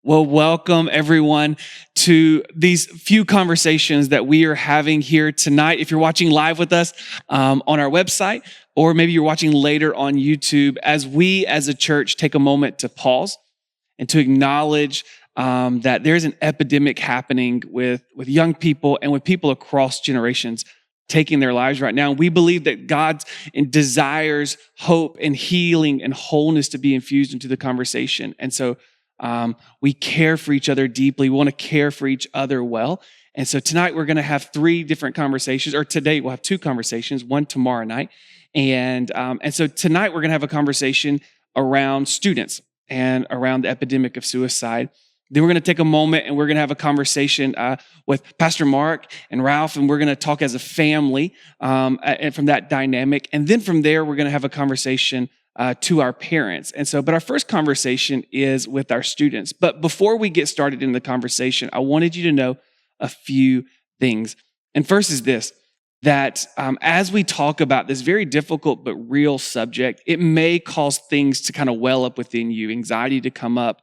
Well, welcome everyone to these few conversations that we are having here tonight. If you're watching live with us on our website, or maybe you're watching later on YouTube, as we as a church take a moment to pause and to acknowledge that there's an epidemic happening with young people and with people across generations taking their lives right now. We believe that God desires hope and healing and wholeness to be infused into the conversation. And so we care for each other deeply. We want to care for each other well. And so tonight we're going to have three different conversations, or today we'll have two conversations, one tomorrow night. And so tonight we're going to have a conversation around students and around the epidemic of suicide. Then we're going to take a moment and we're going to have a conversation with Pastor Mark and Ralph, and we're going to talk as a family and from that dynamic. And then from there, we're going to have a conversation to our parents. And so, but our first conversation is with our students. But before we get started in the conversation, I wanted you to know a few things. And first is this, that as we talk about this very difficult but real subject, it may cause things to kind of well up within you, anxiety to come up,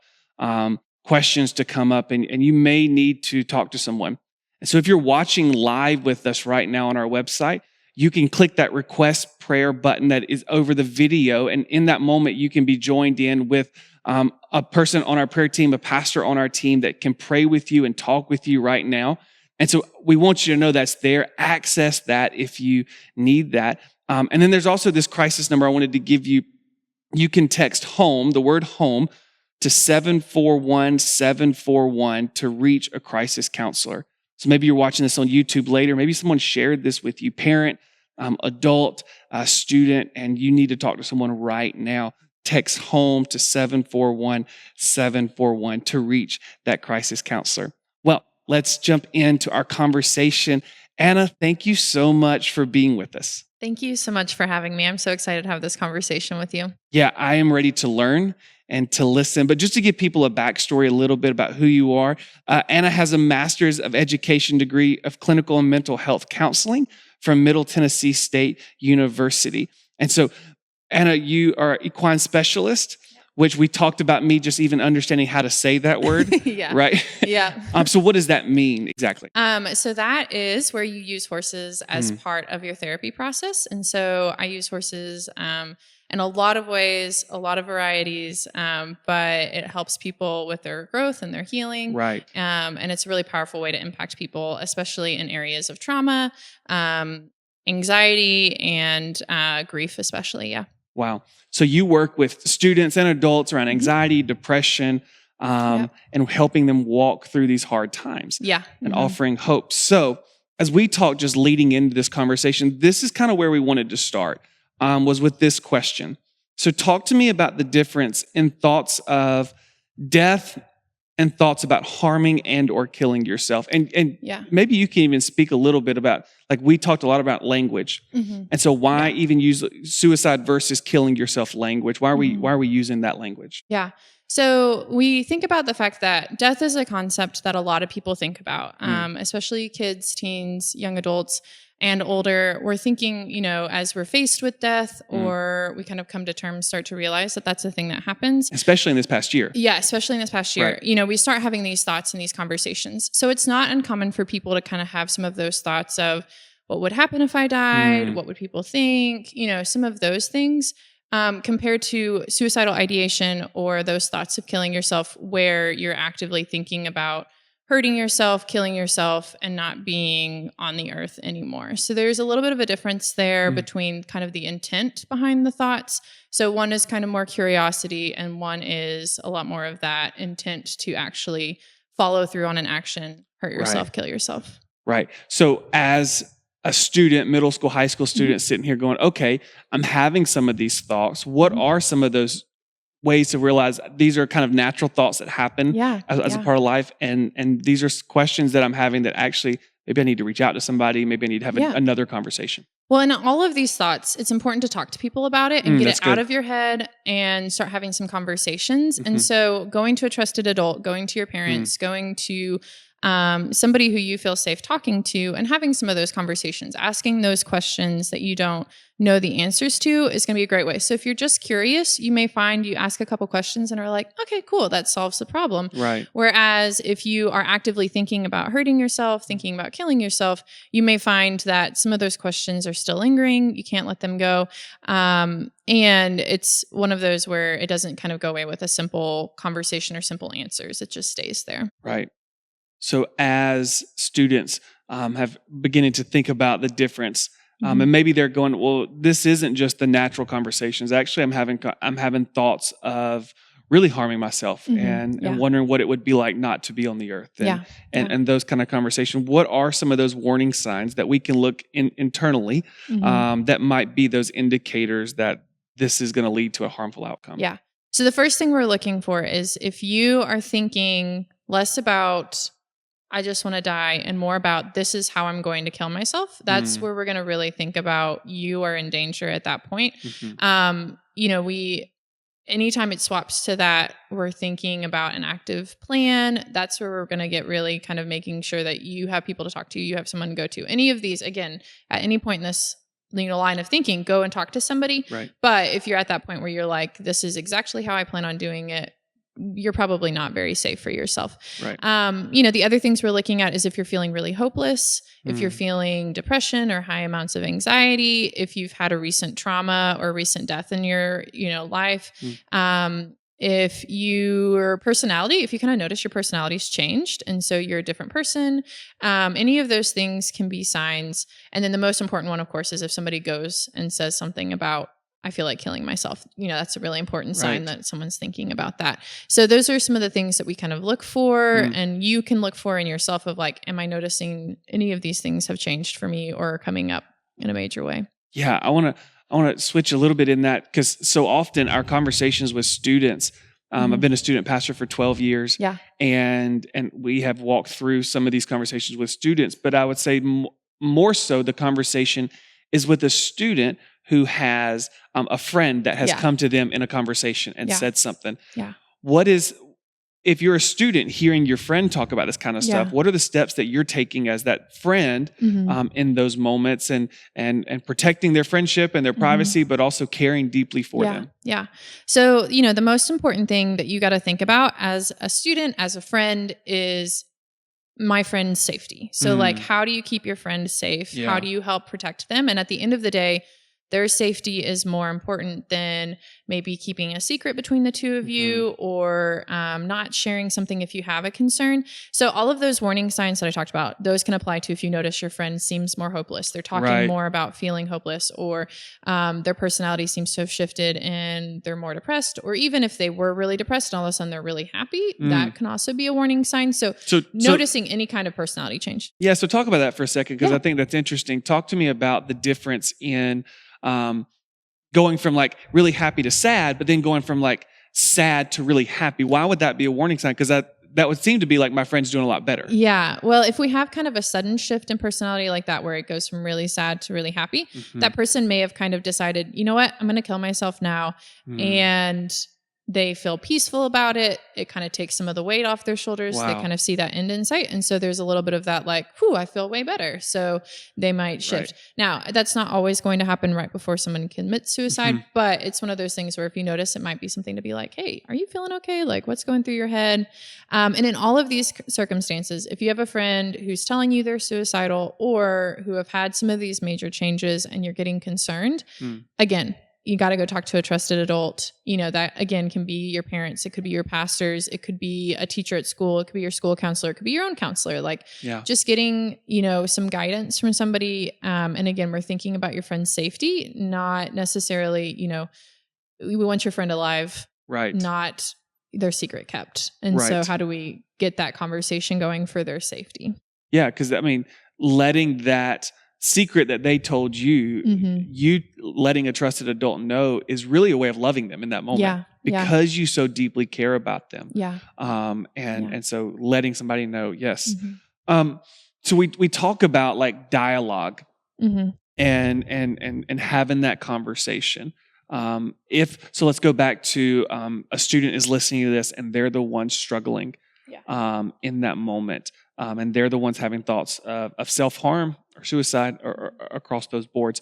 questions to come up, and you may need to talk to someone. And so if you're watching live with us right now on our website, you can click that request prayer button that is over the video. And in that moment, you can be joined in with a person on our prayer team, a pastor on our team that can pray with you and talk with you right now. And so we want you to know that's there. Access that if you need that. And then there's also this crisis number I wanted to give you. You can text HOME, the word HOME, to 741-741 to reach a crisis counselor. So maybe you're watching this on YouTube later. Maybe someone shared this with you, parent, adult, student, and you need to talk to someone right now. Text HOME to 741-741 to reach that crisis counselor. Well, let's jump into our conversation. Anna, thank you so much for being with us. Thank you so much for having me. I'm so excited to have this conversation with you. Yeah, I am ready to learn and to listen. But just to give people a backstory a little bit about who you are, Anna has a master's of education degree of clinical and mental health counseling from Middle Tennessee State University. And so, Anna, you are an equine specialist, which we talked about me just even understanding how to say that word, yeah. right? Yeah. So what does that mean exactly? So that is where you use horses as part of your therapy process. And so I use horses in a lot of ways, a lot of varieties, but it helps people with their growth and their healing. Right. And it's a really powerful way to impact people, especially in areas of trauma, anxiety, and grief especially, yeah. Wow. So you work with students and adults around anxiety, depression, and helping them walk through these hard times. Yeah. And offering hope. So as we talk, just leading into this conversation, this is kind of where we wanted to start, was with this question. So talk to me about the difference in thoughts of death and thoughts about harming and or killing yourself. And maybe you can even speak a little bit about, like we talked a lot about language. And so why even use suicide versus killing yourself language? Why are we using that language? Yeah. So we think about the fact that death is a concept that a lot of people think about, especially kids, teens, young adults, and older. We're thinking, as we're faced with death or we kind of come to terms, start to realize that that's a thing that happens. Especially in this past year. Yeah, especially in this past year. Right. We start having these thoughts and these conversations. So it's not uncommon for people to kind of have some of those thoughts of what would happen if I died? What would people think? Some of those things. Compared to suicidal ideation or those thoughts of killing yourself where you're actively thinking about hurting yourself, killing yourself, and not being on the earth anymore. So there's a little bit of a difference there between kind of the intent behind the thoughts. So one is kind of more curiosity and one is a lot more of that intent to actually follow through on an action, hurt yourself, kill yourself. Right. So as a student, middle school, high school student sitting here going, okay, I'm having some of these thoughts. What are some of those ways to realize these are kind of natural thoughts that happen as a part of life? And these are questions that I'm having that actually, maybe I need to reach out to somebody. Maybe I need to have another conversation. Well, in all of these thoughts, it's important to talk to people about it and get it out of your head and start having some conversations. And so going to a trusted adult, going to your parents, going to somebody who you feel safe talking to and having some of those conversations, asking those questions that you don't know the answers to is going to be a great way. So if you're just curious, you may find you ask a couple questions and are like, okay, cool, that solves the problem. Right. Whereas if you are actively thinking about hurting yourself, thinking about killing yourself, you may find that some of those questions are still lingering. You can't let them go. And it's one of those where it doesn't kind of go away with a simple conversation or simple answers. It just stays there. Right. So as students have beginning to think about the difference, and maybe they're going, well, this isn't just the natural conversations. Actually, I'm having thoughts of really harming myself and wondering what it would be like not to be on the earth and those kind of conversations. What are some of those warning signs that we can look internally that might be those indicators that this is going to lead to a harmful outcome? Yeah. So the first thing we're looking for is if you are thinking less about I just want to die and more about this is how I'm going to kill myself, that's where we're going to really think about you are in danger at that point. Anytime it swaps to that, we're thinking about an active plan. That's where we're going to get really kind of making sure that you have people to talk to, you have someone to go to. Any of these, again, at any point in this line of thinking, go and talk to somebody. Right. But if you're at that point where you're like, this is exactly how I plan on doing it, you're probably not very safe for yourself. Right. The other things we're looking at is if you're feeling really hopeless, if you're feeling depression or high amounts of anxiety, if you've had a recent trauma or recent death in your, life, if your personality, if you kind of notice your personality's changed and so you're a different person, any of those things can be signs. And then the most important one, of course, is if somebody goes and says something about, I feel like killing myself. That's a really important sign that someone's thinking about that. So those are some of the things that we kind of look for and you can look for in yourself of like, am I noticing any of these things have changed for me or are coming up in a major way? Yeah, I want to switch a little bit in that because so often our conversations with students, I've been a student pastor for 12 years. Yeah. And we have walked through some of these conversations with students, but I would say more so the conversation is with a student who has a friend that has come to them in a conversation and said something. Yeah. If you're a student hearing your friend talk about this kind of stuff, what are the steps that you're taking as that friend in those moments and protecting their friendship and their privacy, but also caring deeply for them? Yeah. So, the most important thing that you got to think about as a student, as a friend is my friend's safety. So like, how do you keep your friend safe? Yeah. How do you help protect them? And at the end of the day, their safety is more important than maybe keeping a secret between the two of you or not sharing something if you have a concern. So all of those warning signs that I talked about, those can apply to if you notice your friend seems more hopeless. They're talking more about feeling hopeless or their personality seems to have shifted and they're more depressed. Or even if they were really depressed and all of a sudden they're really happy, that can also be a warning sign. So noticing any kind of personality change. Yeah, so talk about that for a second because I think that's interesting. Talk to me about the difference in going from like really happy to sad, but then going from like sad to really happy. Why would that be a warning sign? Because that would seem to be like my friend's doing a lot better. Yeah. Well, if we have kind of a sudden shift in personality like that, where it goes from really sad to really happy, that person may have kind of decided, you know what, I'm going to kill myself now. And they feel peaceful about it. It kind of takes some of the weight off their shoulders. Wow. They kind of see that end in sight. And so there's a little bit of that like, whew, I feel way better. So they might shift. Right. Now, that's not always going to happen right before someone commits suicide, but it's one of those things where if you notice, it might be something to be like, hey, are you feeling okay? Like what's going through your head? And in all of these circumstances, if you have a friend who's telling you they're suicidal or who have had some of these major changes and you're getting concerned, again, you got to go talk to a trusted adult. That again can be your parents. It could be your pastors. It could be a teacher at school. It could be your school counselor. It could be your own counselor. Like just getting, some guidance from somebody. And again, we're thinking about your friend's safety, not necessarily, we want your friend alive, right? Not their secret kept. And so how do we get that conversation going for their safety? Yeah. Cause letting that secret that they told you, you letting a trusted adult know is really a way of loving them in that moment because you so deeply care about them. Yeah. And so letting somebody know, yes. So we talk about like dialogue and having that conversation. So let's go back to a student is listening to this and they're the one struggling in that moment. and they're the ones having thoughts of self-harm or suicide or across those boards.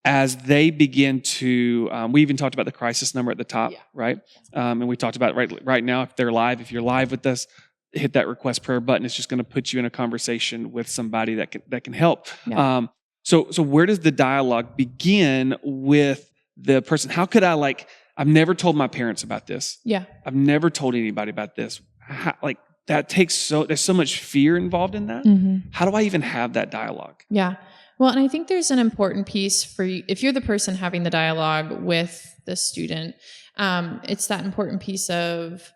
As they begin to, we even talked about the crisis number at the top, right? And we talked about right now, if you're live with us, hit that request prayer button. It's just going to put you in a conversation with somebody that can help. Yeah. So where does the dialogue begin with the person? How could I've never told my parents about this. Yeah. I've never told anybody about this. There's so much fear involved in that. How do I even have that dialogue? Yeah. Well, and I think there's an important piece for you. If you're the person having the dialogue with the student, it's that important piece of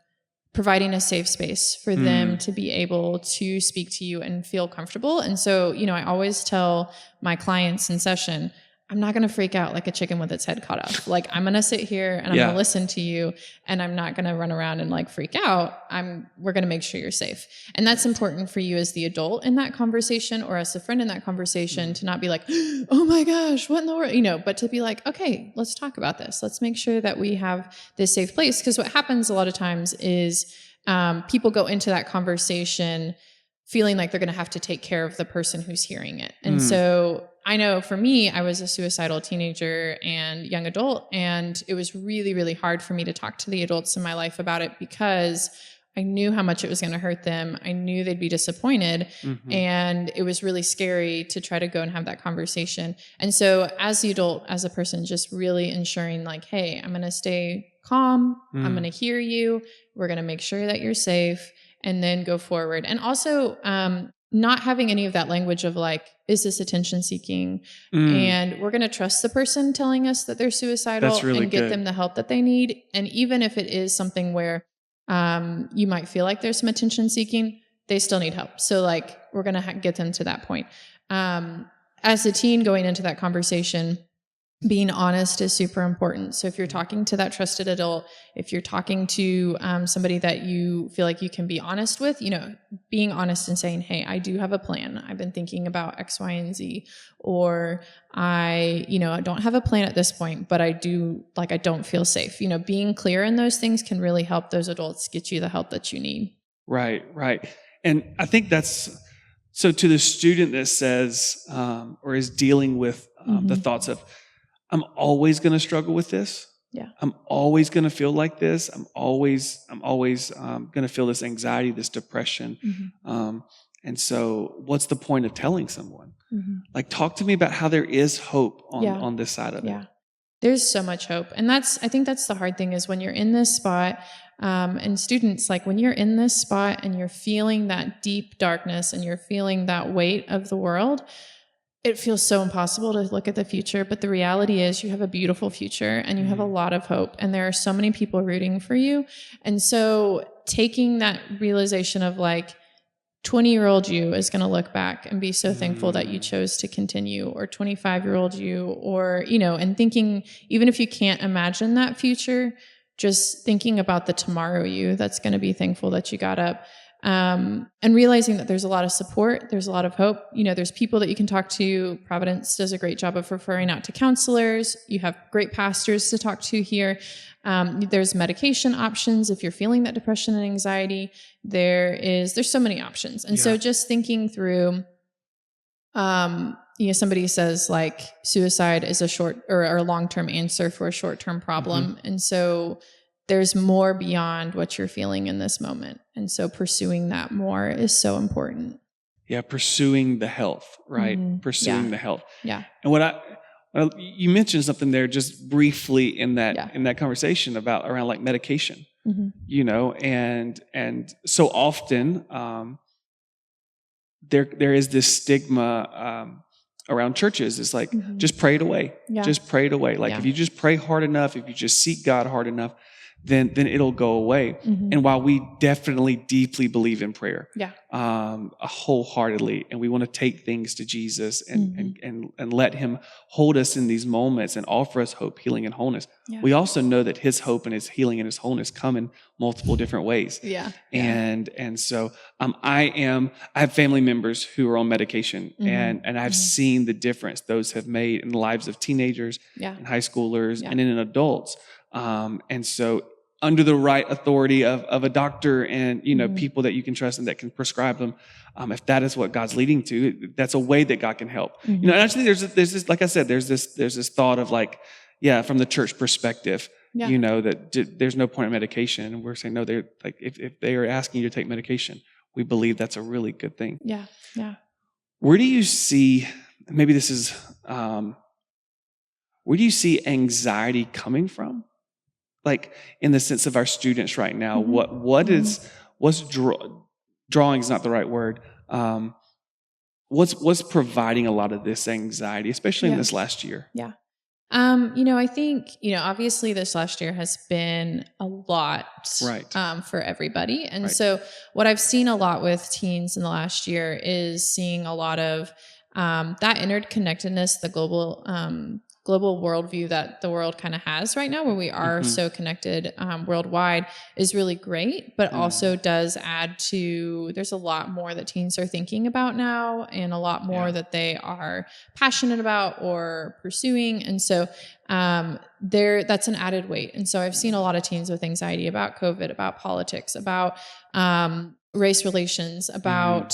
providing a safe space for them to be able to speak to you and feel comfortable. And so, I always tell my clients in session, I'm not going to freak out like a chicken with its head cut off. Like, I'm going to sit here and I'm going to listen to you, and I'm not going to run around and freak out. We're going to make sure you're safe. And that's important for you as the adult in that conversation, or as a friend in that conversation, to not be like, oh my gosh, what in the world, but to be like, okay, let's talk about this. Let's make sure that we have this safe place. Because what happens a lot of times is people go into that conversation feeling like they're going to have to take care of the person who's hearing it. And so I know for me, I was a suicidal teenager and young adult, and it was really, really hard for me to talk to the adults in my life about it, because I knew how much it was going to hurt them. I knew they'd be disappointed. And it was really scary to try to go and have that conversation. And so as the adult, as a person, just really ensuring hey, I'm going to stay calm. I'm going to hear you. We're going to make sure that you're safe, and then go forward. And also, not having any of that language of is this attention seeking? And we're going to trust the person telling us that they're suicidal and get them the help that they need. And even if it is something where you might feel like there's some attention seeking, they still need help. So we're going to get them to that point. As a teen going into that conversation, being honest is super important. So if you're talking to that trusted adult, if you're talking to somebody that you feel like you can be honest with, being honest and saying, hey, I do have a plan. I've been thinking about X, Y, and Z, or I don't have a plan at this point, but I don't feel safe. Being clear in those things can really help those adults get you the help that you need. Right. And I think that's, so to the student that says, or is dealing with the thoughts of, I'm always going to struggle with this. Yeah. I'm always going to feel like this. I'm always going to feel this anxiety, this depression. And so what's the point of telling someone? Talk to me about how there is hope on this side of it. There's so much hope. And I think that's the hard thing, is when you're in this spot, and students, when you're in this spot and you're feeling that deep darkness and you're feeling that weight of the world, it feels so impossible to look at the future. But the reality is you have a beautiful future and you have a lot of hope, and there are so many people rooting for you. And so taking that realization of 20-year-old you is going to look back and be so thankful that you chose to continue, or 25-year-old you, or, and thinking, even if you can't imagine that future, just thinking about the tomorrow you that's going to be thankful that you got up. And realizing that there's a lot of support, there's a lot of hope. There's people that you can talk to. Providence does a great job of referring out to counselors. You have great pastors to talk to here. There's medication options if you're feeling that depression and anxiety. There's so many options. And so just thinking through, somebody says suicide is a short or a long-term answer for a short-term problem. And so there's more beyond what you're feeling in this moment. And so pursuing that more is so important. Yeah, pursuing the health, right? Pursuing the health. Yeah. And you mentioned something there just briefly in that conversation around medication. And so often there is this stigma around churches. It's just pray it away. Just pray it away. If you just pray hard enough, if you just seek God hard enough, then it'll go away. And while we definitely deeply believe in prayer, wholeheartedly, and we want to take things to Jesus and let him hold us in these moments and offer us hope, healing, and wholeness. We also know that his hope and his healing and his wholeness come in multiple different ways. And so I have family members who are on medication, and I've seen the difference those have made in the lives of teenagers and high schoolers and in adults. And so under the right authority of a doctor and, Mm-hmm. people that you can trust and that can prescribe them. If that is what God's leading to, that's a way that God can help. Mm-hmm. And actually there's this, like I said, there's this thought of like, yeah, from the church perspective, Yeah. that there's no point in medication. And we're saying, no, they're like, if they are asking you to take medication, we believe that's a really good thing. Yeah. Yeah. Where do you see, maybe this is, where do you see anxiety coming from? Like in the sense of our students right now, Mm-hmm. what's drawing is not the right word. What's providing a lot of this anxiety, especially in this last year? Yeah. I think, obviously this last year has been a lot Right. for everybody. And Right. so what I've seen a lot with teens in the last year is seeing a lot of that interconnectedness, the global worldview that the world kind of has right now, where we are so connected worldwide, is really great, but also does add to, there's a lot more that teens are thinking about now and a lot more that they are passionate about or pursuing. And so that's an added weight. And so I've seen a lot of teens with anxiety about COVID, about politics, about race relations, about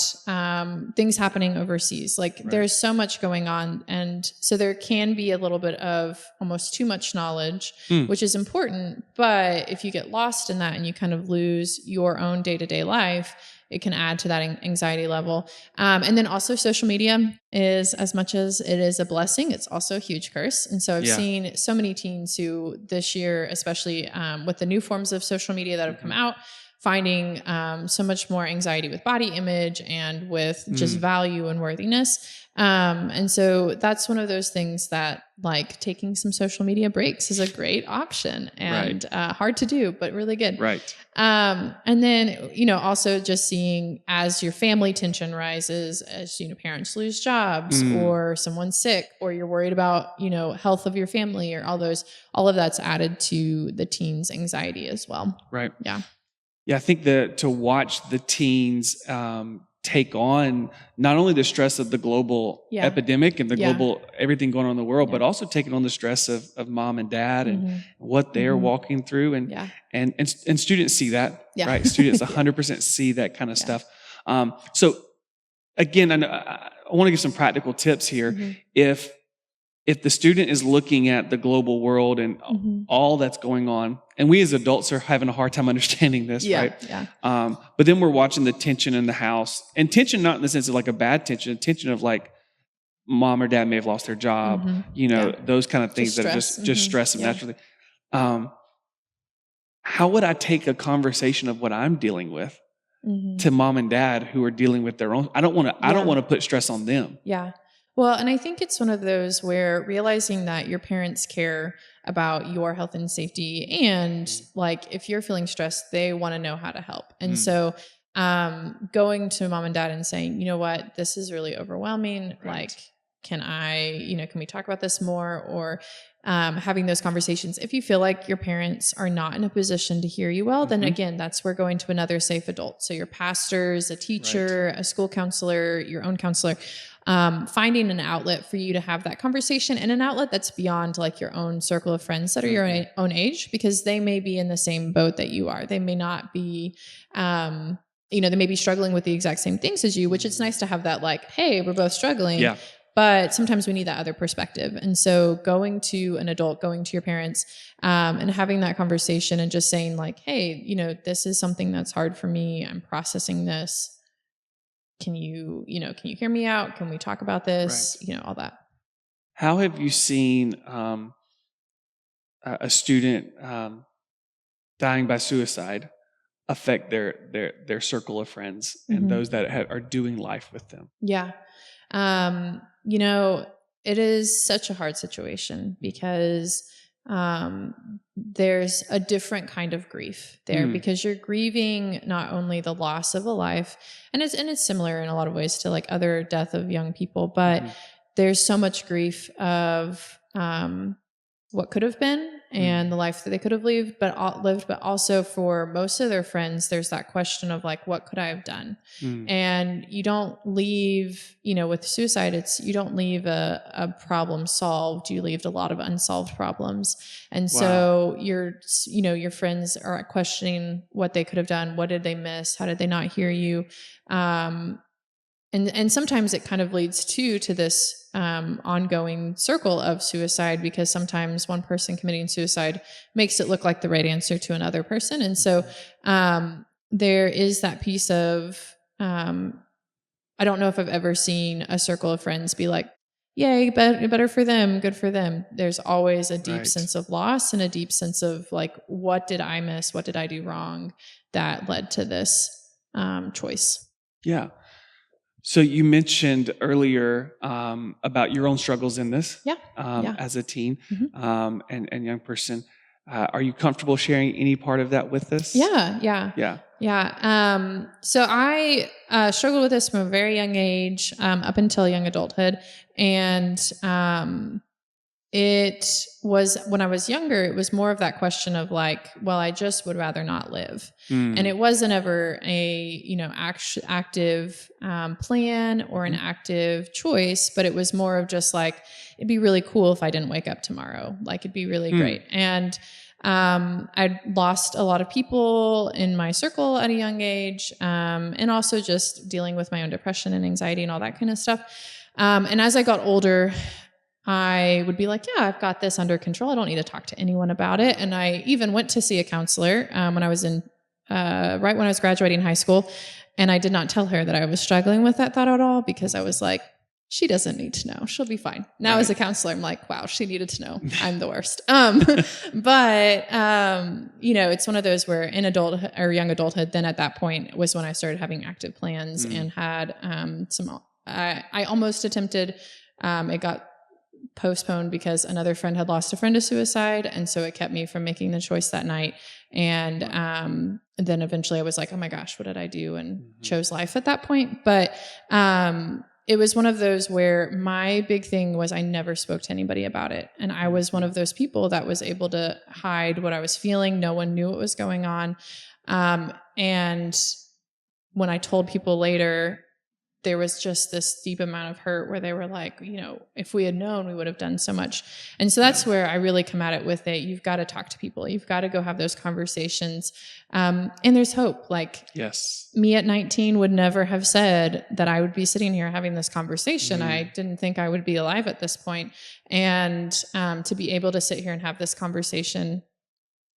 things happening overseas. Like there's so much going on. And so there can be a little bit of almost too much knowledge, which is important. But if you get lost in that and you kind of lose your own day-to-day life, it can add to that anxiety level. And then also social media is, as much as it is a blessing, it's also a huge curse. And so I've seen so many teens who this year, especially with the new forms of social media that have come out, finding so much more anxiety with body image and with just value and worthiness. And so that's one of those things that, like, taking some social media breaks is a great option and hard to do, but really good. Right. And then, also just seeing as your family tension rises, as, parents lose jobs or someone's sick, or you're worried about, health of your family, or all of that's added to the teens' anxiety as well. Right. Yeah. Yeah, I think to watch the teens take on not only the stress of the global epidemic and the global everything going on in the world, but also taking on the stress of mom and dad and what they're walking through, and students see that, right? Students 100% see that kind of stuff. So again, I want to give some practical tips here. If the student is looking at the global world and all that's going on, and we as adults are having a hard time understanding this, right? Yeah. But then we're watching the tension in the house, and tension not in the sense of like a bad tension of like mom or dad may have lost their job, those kind of things that are just stress them naturally. How would I take a conversation of what I'm dealing with to mom and dad who are dealing with their own? I don't want to put stress on them. Yeah. Well, and I think it's one of those where realizing that your parents care about your health and safety, and like if you're feeling stressed, they want to know how to help. And so going to mom and dad and saying, you know what, this is really overwhelming. Like, can we talk about this more? Or having those conversations. If you feel like your parents are not in a position to hear you well, then again, that's where going to another safe adult. So your pastors, a teacher, a school counselor, your own counselor, finding an outlet for you to have that conversation, and an outlet that's beyond like your own circle of friends that are your own age, because they may be in the same boat that you are. They may not be, they may be struggling with the exact same things as you, which it's nice to have that, like, hey, we're both struggling. Yeah. But sometimes we need that other perspective. And so going to an adult, going to your parents, and having that conversation and just saying like, hey, this is something that's hard for me. I'm processing this. Can you hear me out? Can we talk about this? All that. How have you seen a student dying by suicide affect their circle of friends and those that are doing life with them? Yeah. It is such a hard situation because there's a different kind of grief there, because you're grieving not only the loss of a life, and it's similar in a lot of ways to like other death of young people, but there's so much grief of what could have been and the life that they could have lived, but also for most of their friends, there's that question of like, what could I have done? And you don't leave, with suicide, you don't leave a problem solved. You leave a lot of unsolved problems. And so your friends are questioning what they could have done. What did they miss? How did they not hear you? And sometimes it kind of leads to this ongoing circle of suicide, because sometimes one person committing suicide makes it look like the right answer to another person. And so there is that piece of, I don't know if I've ever seen a circle of friends be like, yay, better for them, good for them. There's always a deep sense of loss and a deep sense of like, what did I miss? What did I do wrong that led to this choice? Yeah. So you mentioned earlier about your own struggles in this as a teen and young person. Are you comfortable sharing any part of that with us? Yeah. So I struggled with this from a very young age up until young adulthood. And it was, when I was younger, it was more of that question of like, well, I just would rather not live. And it wasn't ever a, active plan or an active choice, but it was more of just like, it'd be really cool if I didn't wake up tomorrow. Like, it'd be really great. And I'd lost a lot of people in my circle at a young age, and also just dealing with my own depression and anxiety and all that kind of stuff. And as I got older, I would be like, yeah, I've got this under control. I don't need to talk to anyone about it. And I even went to see a counselor when I was right when I was graduating high school. And I did not tell her that I was struggling with that thought at all, because I was like, she doesn't need to know. She'll be fine. Now as a counselor, I'm like, wow, she needed to know. I'm the worst. But it's one of those where in adulthood or young adulthood, then at that point was when I started having active plans and had I almost attempted, it got postponed because another friend had lost a friend to suicide. And so it kept me from making the choice that night. And then eventually I was like, oh my gosh, what did I do? And chose life at that point. But it was one of those where my big thing was I never spoke to anybody about it. And I was one of those people that was able to hide what I was feeling. No one knew what was going on. And when I told people later, there was just this deep amount of hurt where they were like, if we had known, we would have done so much. And so that's where I really come at it with it. You've got to talk to people. You've got to go have those conversations. And there's hope. Like, me at 19 would never have said that I would be sitting here having this conversation. I didn't think I would be alive at this point. And to be able to sit here and have this conversation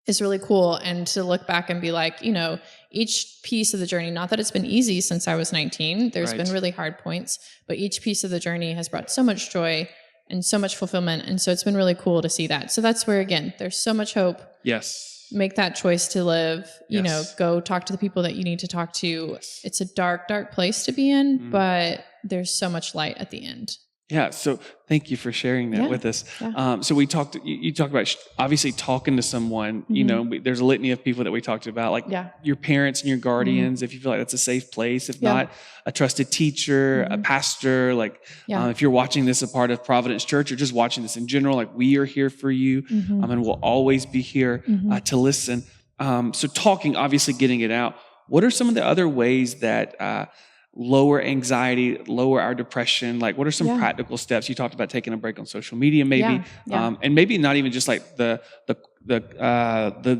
is really cool. And to look back and be like, each piece of the journey, not that it's been easy since I was 19, there's been really hard points, but each piece of the journey has brought so much joy and so much fulfillment. And so it's been really cool to see that. So that's where, again, there's so much hope. Make that choice to live, go talk to the people that you need to talk to. It's a dark, dark place to be in, but there's so much light at the end. Yeah. So thank you for sharing that with us. So we talked, you talked about obviously talking to someone, there's a litany of people that we talked about, like your parents and your guardians, if you feel like that's a safe place, if not a trusted teacher, a pastor, like if you're watching this, a part of Providence Church, or just watching this in general, like we are here for you and we'll always be here to listen. So talking, obviously getting it out. What are some of the other ways that, lower anxiety, lower our depression? Like, what are some practical steps? You talked about taking a break on social media, maybe, and maybe not even just like the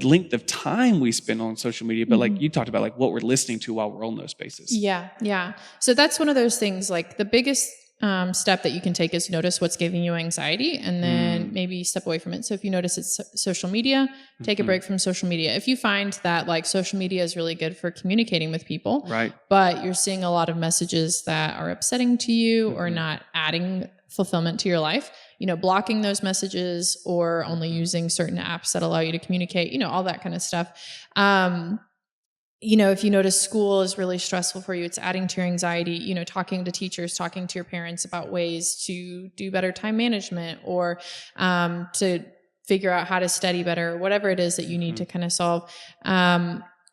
length of time we spend on social media, but like you talked about, like what we're listening to while we're on those spaces. Yeah. So that's one of those things. Like the biggest step that you can take is notice what's giving you anxiety, and then maybe step away from it. So if you notice it's social media, take a break from social media. If you find that like social media is really good for communicating with people, but you're seeing a lot of messages that are upsetting to you or not adding fulfillment to your life, blocking those messages or only using certain apps that allow you to communicate, all that kind of stuff. If you notice school is really stressful for you, it's adding to your anxiety, talking to teachers, talking to your parents about ways to do better time management or to figure out how to study better, whatever it is that you need to kind of solve.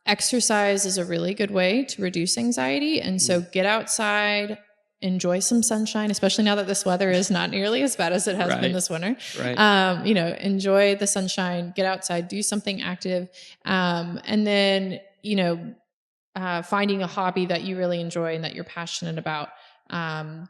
Exercise is a really good way to reduce anxiety. And so get outside enjoy some sunshine, especially now that this weather is not nearly as bad as it has been this winter. Right. Enjoy the sunshine, get outside, do something active. And then, finding a hobby that you really enjoy and that you're passionate about.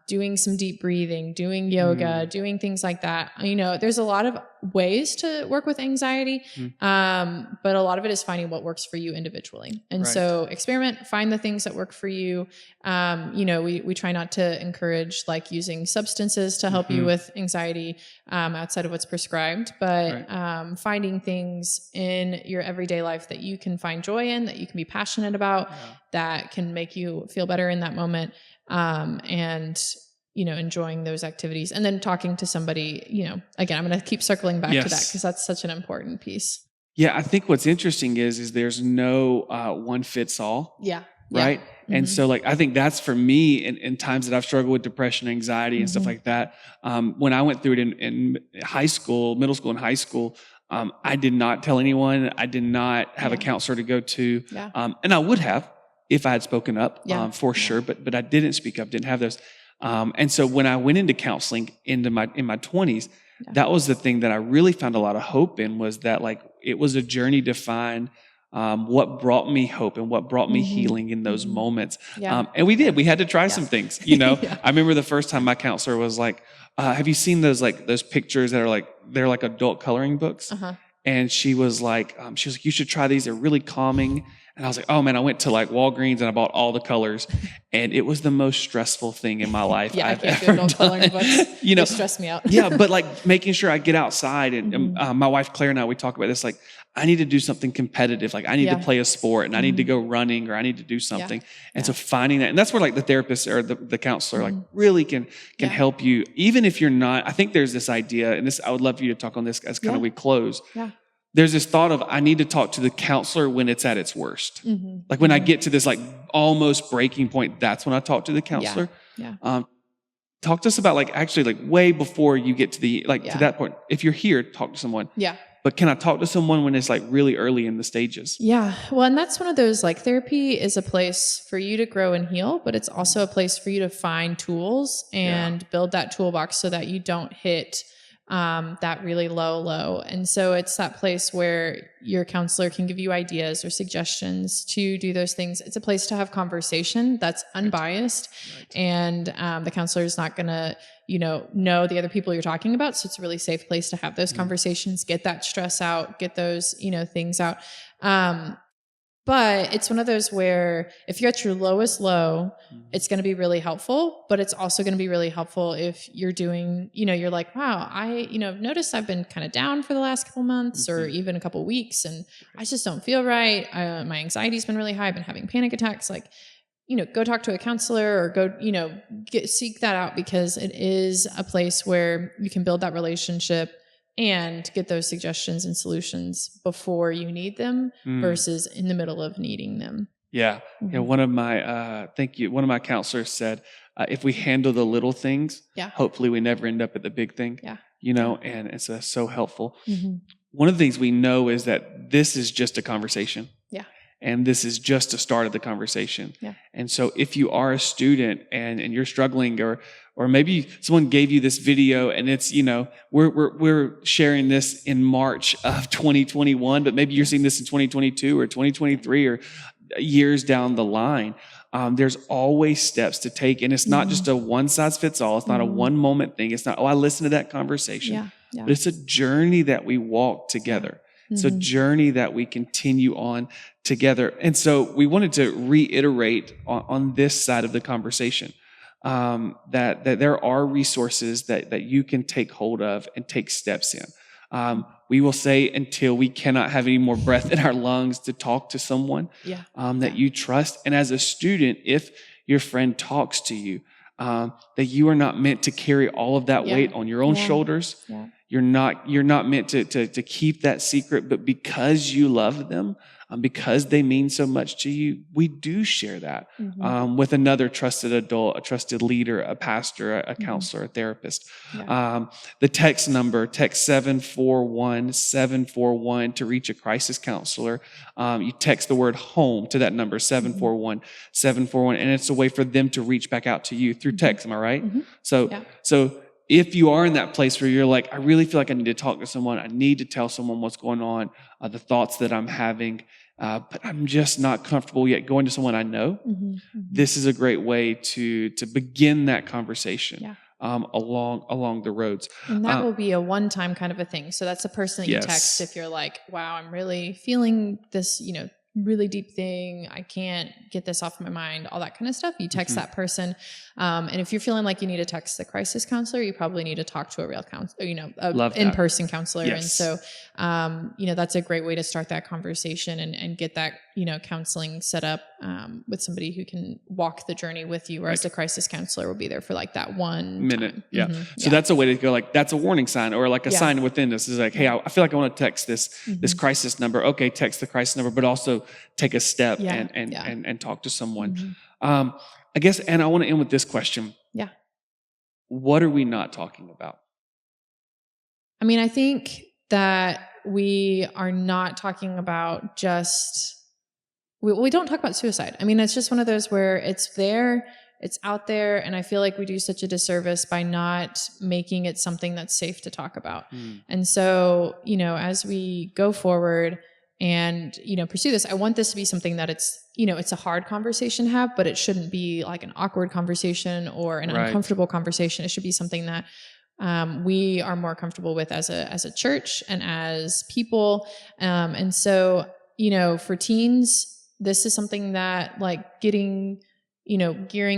Doing some deep breathing, doing yoga, doing things like that. There's a lot of ways to work with anxiety, but a lot of it is finding what works for you individually. And so experiment, find the things that work for you. We try not to encourage like using substances to help you with anxiety outside of what's prescribed, but finding things in your everyday life that you can find joy in, that you can be passionate about, that can make you feel better in that moment. And enjoying those activities, and then talking to somebody, again, I'm going to keep circling back to that because that's such an important piece. Yeah. I think what's interesting is there's no, one fits all. Yeah. Right. Yeah. And so I think that's for me in times that I've struggled with depression, anxiety and stuff like that. When I went through it in high school, middle school and high school, I did not tell anyone. I did not have a counselor to go to. And I would have, if I had spoken up, for sure, but I didn't speak up, didn't have those. And so when I went into counseling in my 20s, that was the thing that I really found a lot of hope in, was that it was a journey to find what brought me hope and what brought me healing in those moments. And we had to try some things, I remember the first time my counselor was like, have you seen those pictures that are they're like adult coloring books? And she was like, you should try these. They're really calming. And I was like, oh man, I went to Walgreens and I bought all the colors, and it was the most stressful thing in my life I've ever done. Coloring books. They stress me out. But making sure I get outside, and my wife Claire and I, we talk about this. I need to do something competitive. I need to play a sport, and I need to go running, or I need to do something. And so finding that, and that's where the therapist or the counselor really can help you, even if you're not. I think there's this idea, and I would love for you to talk on this as kind of we close. There's this thought of, I need to talk to the counselor when it's at its worst. When I get to this almost breaking point, that's when I talk to the counselor. Talk to us about actually way before you get to the to that point. If you're here, talk to someone. But can I talk to someone when it's really early in the stages? Yeah. Well, and that's one of those, therapy is a place for you to grow and heal, but it's also a place for you to find tools and build that toolbox so that you don't hit that really low. And so it's that place where your counselor can give you ideas or suggestions to do those things. It's a place to have conversation that's unbiased. And the counselor is not going to, know the other people you're talking about. So it's a really safe place to have those conversations, get that stress out, get those, things out. But it's one of those where if you're at your lowest low, it's going to be really helpful, but it's also going to be really helpful if you're doing, you're like, wow, I've noticed I've been kind of down for the last couple months or even a couple weeks, and I just don't feel right. My anxiety's been really high. I've been having panic attacks. Go talk to a counselor or go, seek that out, because it is a place where you can build that relationship and get those suggestions and solutions before you need them versus in the middle of needing them. Yeah. One of my counselors said, if we handle the little things, hopefully we never end up at the big thing, and it's so helpful. One of the things we know is that this is just a conversation. And this is just a start of the conversation. And so if you are a student and you're struggling, or maybe someone gave you this video and it's, we're sharing this in March of 2021, but maybe you're seeing this in 2022 or 2023 or years down the line. There's always steps to take. And it's not just a one size fits all. It's not a one moment thing. It's not, I listened to that conversation. But it's a journey that we walk together. It's a journey that we continue on together. And so we wanted to reiterate on this side of the conversation, that there are resources that you can take hold of and take steps in. We will say, until we cannot have any more breath in our lungs, to talk to someone that you trust. And as a student, if your friend talks to you, that you are not meant to carry all of that weight on your own shoulders. You're not meant to keep that secret, but because you love them, because they mean so much to you, we do share that with another trusted adult, a trusted leader, a pastor, a counselor, a therapist. Yeah. The text number, text 741-741 to reach a crisis counselor. You text the word home to that number, 741-741, and it's a way for them to reach back out to you through text. Am I right? So if you are in that place where you're like, I really feel like I need to talk to someone, I need to tell someone what's going on, the thoughts that I'm having, but I'm just not comfortable yet going to someone I know, this is a great way to begin that conversation along the roads. And that will be a one-time kind of a thing. So that's a person that you text if you're like, wow, I'm really feeling this, really deep thing. I can't get this off my mind, all that kind of stuff. You text that person. And if you're feeling like you need to text the crisis counselor, you probably need to talk to a real counselor, in-person counselor. And so, that's a great way to start that conversation and get that, counseling set up with somebody who can walk the journey with you, whereas the crisis counselor will be there for like that 1 minute. time. So that's a way to go, like, that's a warning sign, or like a sign within us is like, hey, I feel like I want to text this crisis number. Okay, text the crisis number, but also take a step and talk to someone. I guess, and I want to end with this question. Yeah. What are we not talking about? I mean, I think that we are not talking about we don't talk about suicide. I mean, it's just one of those where it's there, it's out there, and I feel like we do such a disservice by not making it something that's safe to talk about. And so, as we go forward and, pursue this, I want this to be something that it's a hard conversation to have, but it shouldn't be like an awkward conversation or an uncomfortable conversation. It should be something that we are more comfortable with as a church and as people. And so, for teens, this is something that like gearing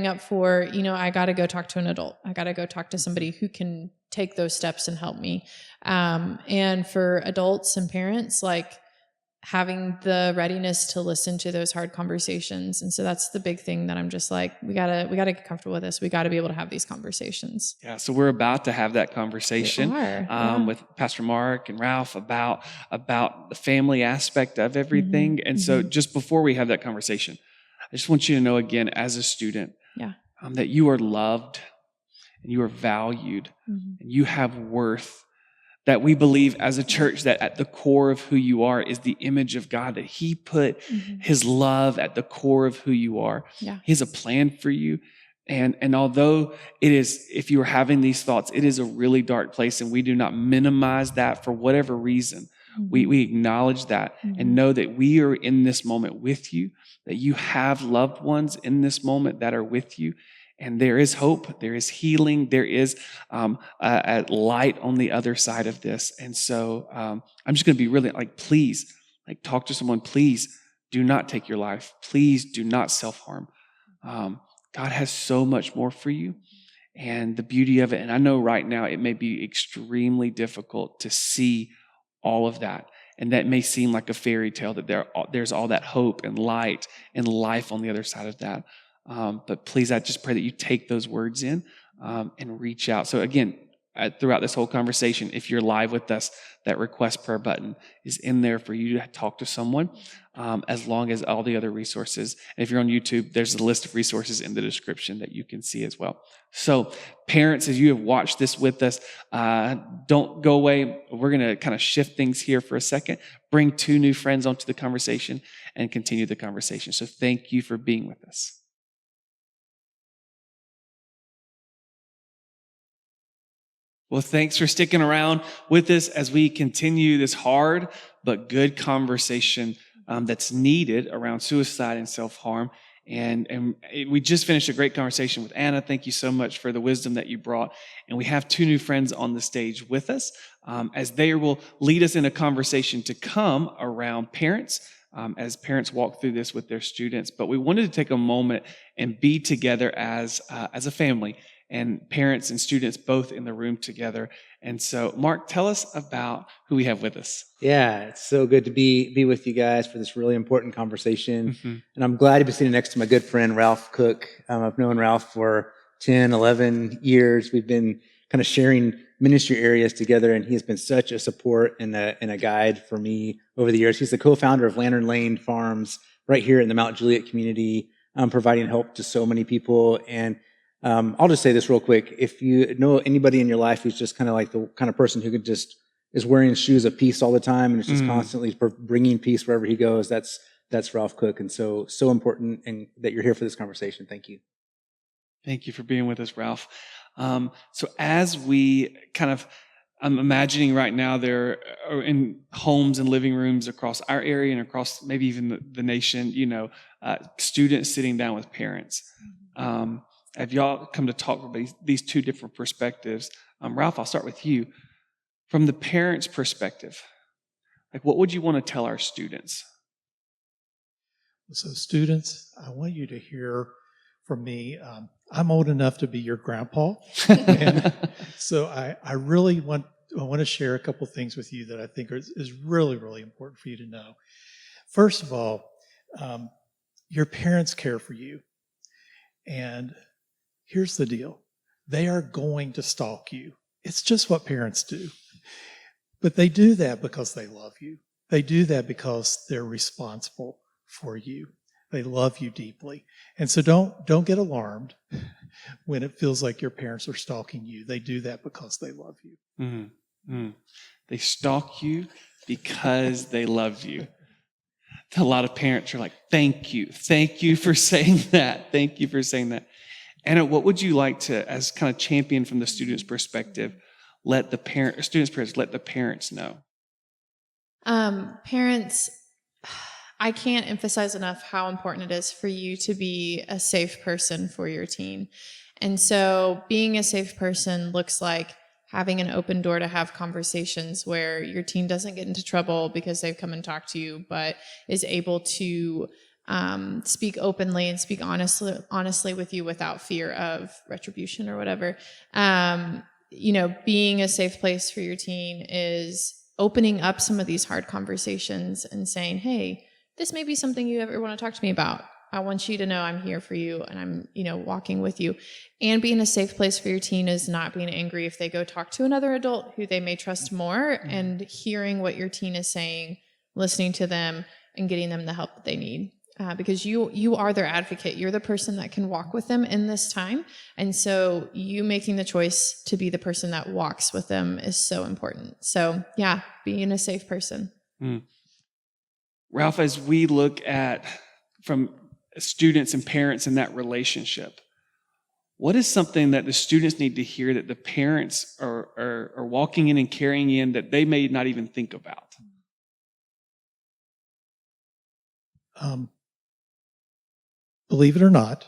up for, I got to go talk to an adult. I got to go talk to somebody who can take those steps and help me. And for adults and parents, like having the readiness to listen to those hard conversations. And so that's the big thing that I'm just like, we gotta get comfortable with this. We gotta be able to have these conversations. Yeah. So we're about to have that conversation with Pastor Mark and Ralph about the family aspect of everything. And so just before we have that conversation, I just want you to know again, as a student, that you are loved and you are valued and you have worth. That we believe as a church that at the core of who you are is the image of God, that He put His love at the core of who you are. Yeah. He has a plan for you. And although it is, if you are having these thoughts, it is a really dark place, and we do not minimize that for whatever reason. We acknowledge that and know that we are in this moment with you, that you have loved ones in this moment that are with you. And there is hope, there is healing, there is a light on the other side of this. And so I'm just going to be really please, talk to someone. Please do not take your life. Please do not self-harm. God has so much more for you, and the beauty of it. And I know right now it may be extremely difficult to see all of that. And that may seem like a fairy tale, that there's all that hope and light and life on the other side of that. But please, I just pray that you take those words in and reach out. So again, throughout this whole conversation, if you're live with us, that request prayer button is in there for you to talk to someone, as long as all the other resources. And if you're on YouTube, there's a list of resources in the description that you can see as well. So parents, as you have watched this with us, don't go away. We're going to kind of shift things here for a second, bring 2 new friends onto the conversation and continue the conversation. So thank you for being with us. Well, thanks for sticking around with us as we continue this hard but good conversation that's needed around suicide and self-harm. And we just finished a great conversation with Anna. Thank you so much for the wisdom that you brought. And we have 2 new friends on the stage with us as they will lead us in a conversation to come around parents, as parents walk through this with their students. But we wanted to take a moment and be together as a family, and parents and students both in the room together. And so, Mark, tell us about who we have with us. Yeah, it's so good to be with you guys for this really important conversation. And I'm glad to be sitting next to my good friend, Ralph Cook. I've known Ralph for 10, 11 years. We've been kind of sharing ministry areas together. And he has been such a support and a guide for me over the years. He's the co-founder of Lantern Lane Farms right here in the Mount Juliet community, providing help to so many people. And I'll just say this real quick. If you know anybody in your life who's just kind of like the kind of person who could just is wearing shoes of peace all the time and is just constantly bringing peace wherever he goes, that's Ralph Cook. And so important and that you're here for this conversation. Thank you. Thank you for being with us, Ralph. So as we I'm imagining right now there are in homes and living rooms across our area and across maybe even the nation, students sitting down with parents. Have y'all come to talk about these two different perspectives? Ralph, I'll start with you. From the parent's perspective, like what would you want to tell our students? So students, I want you to hear from me. I'm old enough to be your grandpa. And so I really want to share a couple things with you that I think is really, really important for you to know. First of all, your parents care for you. And here's the deal. They are going to stalk you. It's just what parents do. But they do that because they love you. They do that because they're responsible for you. They love you deeply. And so don't get alarmed when it feels like your parents are stalking you. They do that because they love you. Mm-hmm. Mm. They stalk you because they love you. A lot of parents are like, thank you for saying that. Thank you for saying that. Anna, what would you like to, as kind of champion from the student's perspective, let the parents know? Parents, I can't emphasize enough how important it is for you to be a safe person for your teen. And so being a safe person looks like having an open door to have conversations where your teen doesn't get into trouble because they've come and talked to you, but is able to speak openly and speak honestly with you without fear of retribution or whatever. Being a safe place for your teen is opening up some of these hard conversations and saying, hey, this may be something you ever want to talk to me about. I want you to know I'm here for you and I'm, walking with you. And being a safe place for your teen is not being angry if they go talk to another adult who they may trust more, and hearing what your teen is saying, listening to them, and getting them the help that they need. Because you are their advocate. You're the person that can walk with them in this time. And so you making the choice to be the person that walks with them is so important. So yeah, being a safe person. Ralph, as we look at from students and parents in that relationship, what is something that the students need to hear that the parents are walking in and carrying in that they may not even think about? Believe it or not,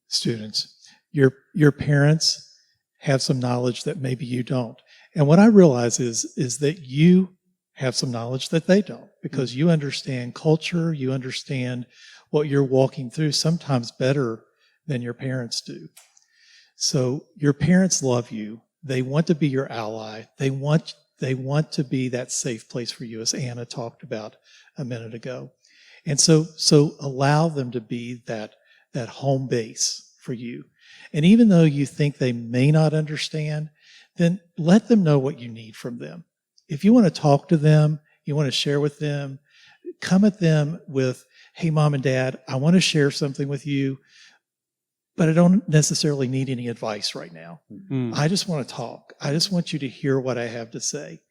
students, your parents have some knowledge that maybe you don't. And what I realize is that you have some knowledge that they don't, because you understand culture, you understand what you're walking through sometimes better than your parents do. So your parents love you. They want to be your ally. They want to be that safe place for you, as Anna talked about a minute ago. And so allow them to be that home base for you. And even though you think they may not understand, then let them know what you need from them. If you want to talk to them, you want to share with them, come at them with, hey, mom and dad, I want to share something with you, but I don't necessarily need any advice right now. I just want to talk. I just want you to hear what I have to say.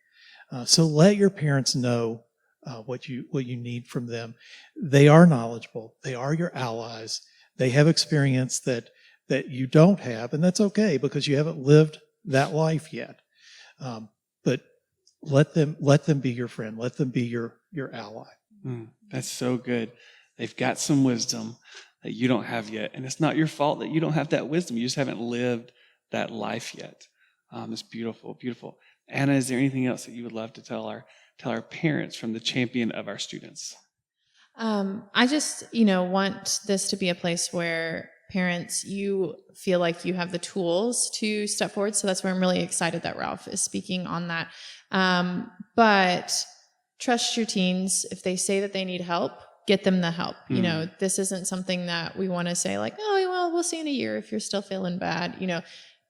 So let your parents know what you need from them. They are knowledgeable. They are your allies. They have experience that you don't have, and that's okay because you haven't lived that life yet. But let them be your friend. Let them be your ally. That's so good. They've got some wisdom that you don't have yet, and it's not your fault that you don't have that wisdom. You just haven't lived that life yet. It's beautiful, beautiful. Anna, is there anything else that you would love to tell our parents from the champion of our students? I just, want this to be a place where parents, you feel like you have the tools to step forward. So that's why I'm really excited that Ralph is speaking on that. But trust your teens. If they say that they need help, get them the help. This isn't something that we want to say like, oh, well, we'll see in a year if you're still feeling bad.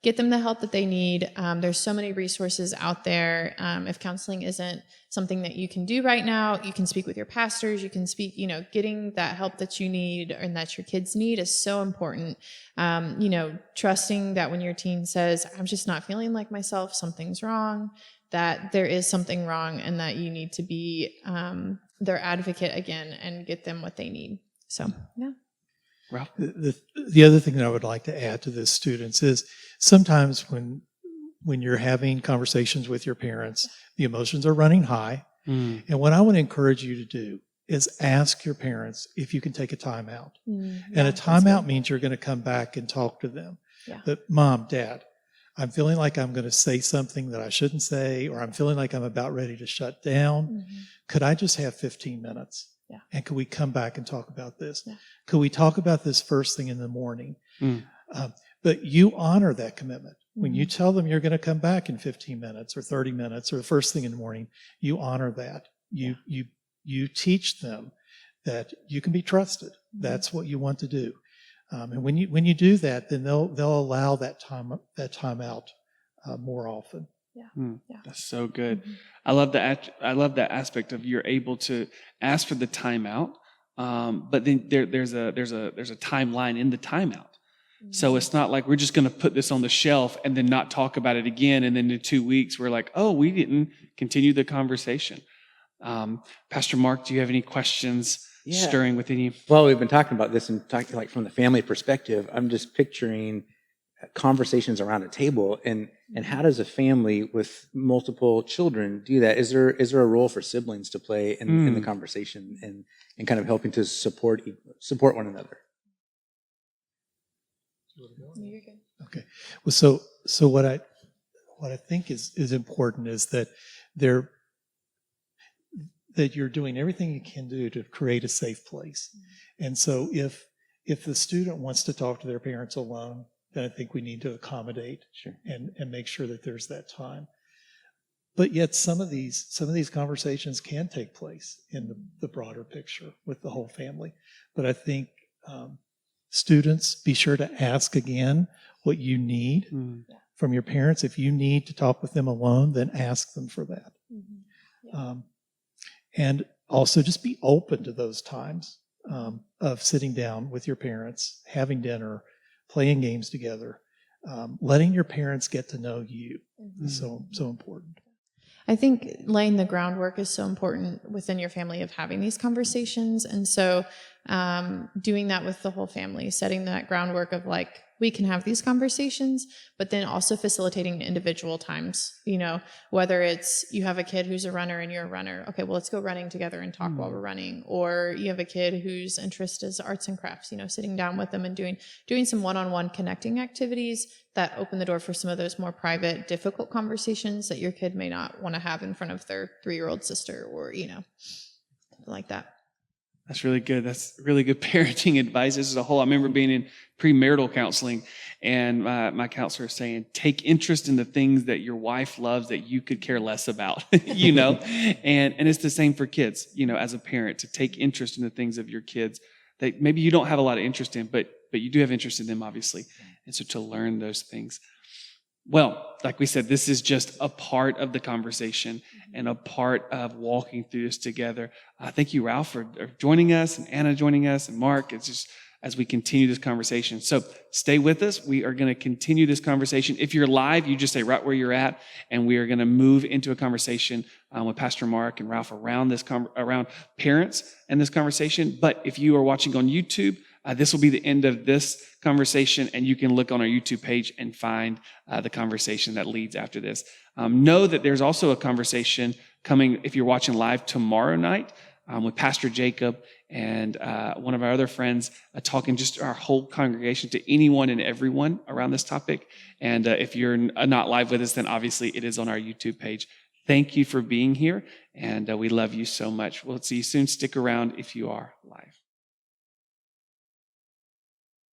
get them the help that they need. There's so many resources out there. If counseling isn't something that you can do right now, you can speak with your pastors. You can speak, getting that help that you need and that your kids need is so important. Trusting that when your teen says, I'm just not feeling like myself, something's wrong, that there is something wrong and that you need to be their advocate again and get them what they need. So, yeah. Ralph? The other thing that I would like to add to this, students, is sometimes when you're having conversations with your parents, the emotions are running high. And what I want to encourage you to do is ask your parents if you can take a time out. And a timeout means you're going to come back and talk to them. Yeah. But Mom, Dad, I'm feeling like I'm going to say something that I shouldn't say, or I'm feeling like I'm about ready to shut down. Could I just have 15 minutes? Yeah. And could we come back and talk about this? Yeah. Could we talk about this first thing in the morning? But you honor that commitment. When you tell them you're going to come back in 15 minutes or 30 minutes or the first thing in the morning, you honor that. You teach them that you can be trusted. That's what you want to do. And when you do that, then they'll allow that time out more often. Yeah. That's so good. I love that. I love that aspect of you're able to ask for the timeout, but then there's a timeline in the timeout. So it's not like we're just going to put this on the shelf and then not talk about it again, and then in 2 weeks we're like, oh, we didn't continue the conversation. Pastor Mark, do you have any questions stirring within you? Well, we've been talking about this and talking like from the family perspective. I'm just picturing conversations around a table, and how does a family with multiple children do that? Is there a role for siblings to play in the conversation and kind of helping to support one another? You're good. Okay. Well, so what I think is important is that you're doing everything you can do to create a safe place. And so if the student wants to talk to their parents alone, then I think we need to accommodate and make sure that there's that time. But yet some of these conversations can take place in the broader picture with the whole family. But I think students, be sure to ask again what you need from your parents. If you need to talk with them alone, then ask them for that. And also just be open to those times of sitting down with your parents, having dinner, playing games together, letting your parents get to know you is so important. I think laying the groundwork is so important within your family of having these conversations. And so doing that with the whole family, setting that groundwork of like, we can have these conversations, but then also facilitating individual times, whether it's you have a kid who's a runner and you're a runner. Okay, well, let's go running together and talk while we're running. Or you have a kid whose interest is arts and crafts, sitting down with them and doing some one-on-one connecting activities that open the door for some of those more private, difficult conversations that your kid may not want to have in front of their 3-year-old sister or, something like that. That's really good. That's really good parenting advice. This is a whole, I remember being in premarital counseling and my counselor saying, take interest in the things that your wife loves that you could care less about, and it's the same for kids, as a parent, to take interest in the things of your kids that maybe you don't have a lot of interest in, but you do have interest in them, obviously. And so to learn those things. Well, like we said, this is just a part of the conversation and a part of walking through this together. Thank you, Ralph, for joining us, and Anna joining us, and Mark. It's just as we continue this conversation. So stay with us. We are going to continue this conversation. If you're live, you just say right where you're at, and we are going to move into a conversation with Pastor Mark and Ralph around around parents and this conversation. But if you are watching on YouTube, this will be the end of this conversation, and you can look on our YouTube page and find the conversation that leads after this. Know that there's also a conversation coming, if you're watching live, tomorrow night with Pastor Jacob and one of our other friends, talking just our whole congregation to anyone and everyone around this topic. And if you're not live with us, then obviously it is on our YouTube page. Thank you for being here, and we love you so much. We'll see you soon. Stick around if you are live.